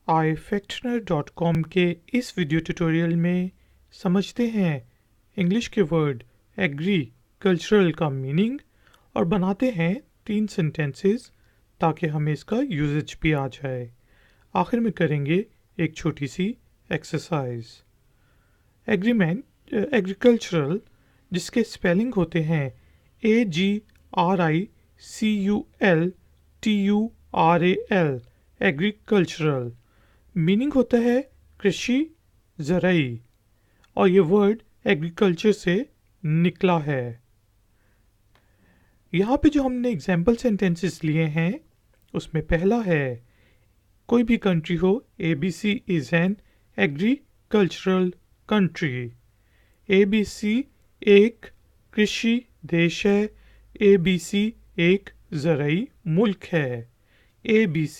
ifactioner.com के इस video tutorial में समझते हैं इंग्लिश के वर्ड एग्रीकल्चरल का मीनिंग और बनाते हैं 3 सेंटेंसेस ताकि हमें इसका यूजेज भी आ जाए। आखिर में करेंगे एक छोटी सी एक्सरसाइज। एग्रीकल्चरल जिसके स्पेलिंग होते हैं AGRICULTURAL एग्रीकल्चरल, मीनिंग होता है कृषि, ज़राई, और ये वर्ड एग्रीकल्चर से निकला है। यहाँ पे जो हमने एग्जाम्पल सेंटेंसेस लिए हैं उसमें पहला है कोई भी कंट्री हो, ABC is an agricultural country. ABC एक कृषि देश है, ABC एक ज़राई मुल्क है। ABC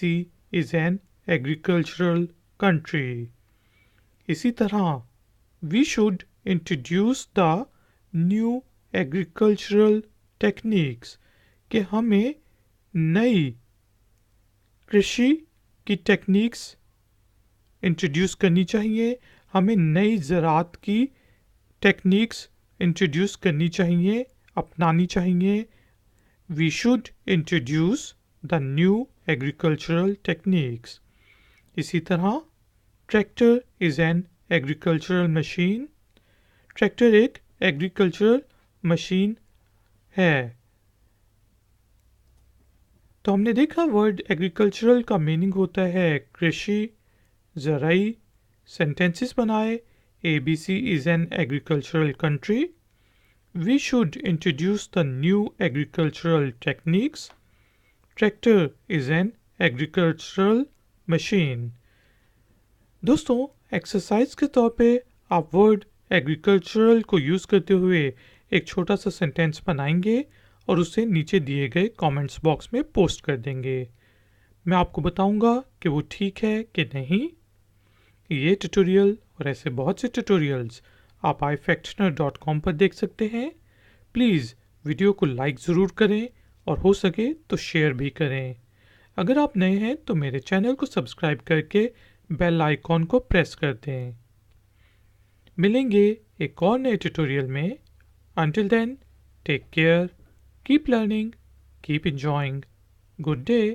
is an agricultural country. इसी तरह we should introduce the new agricultural techniques कि हमें नई कृषि की टेक्निक्स इंट्रोड्यूस करनी चाहिए, हमें नई ज़राअत की टेक्निक्स इंट्रोड्यूस करनी चाहिए, अपनानी चाहिए। We should introduce the new agricultural techniques. इसी तरह tractor is an agricultural machine. Tractor एक एग्रीकल्चरल मशीन है। तो हमने देखा वर्ड एग्रीकल्चरल का मीनिंग होता है कृषि, ज़राई। सेंटेंसेस बनाए। ABC is an agricultural country. We should introduce the new agricultural techniques. Tractor is an agricultural machine. दोस्तों, एक्सरसाइज के तौर पे आप वर्ड एग्रीकल्चरल को यूज़ करते हुए एक छोटा सा सेंटेंस बनाएंगे और उसे नीचे दिए गए कमेंट्स बॉक्स में पोस्ट कर देंगे। मैं आपको बताऊंगा कि वो ठीक है कि नहीं। ये ट्यूटोरियल और ऐसे बहुत से ट्यूटोरियल्स आप ifactioner.com पर देख सकते हैं। प्लीज़ वीडियो को लाइक ज़रूर करें और हो सके तो शेयर भी करें। अगर आप नए हैं तो मेरे चैनल को सब्सक्राइब करके बेल आइकॉन को प्रेस कर दें। मिलेंगे एक और नए ट्यूटोरियल में। Until then, take care, keep learning, keep enjoying. Good day.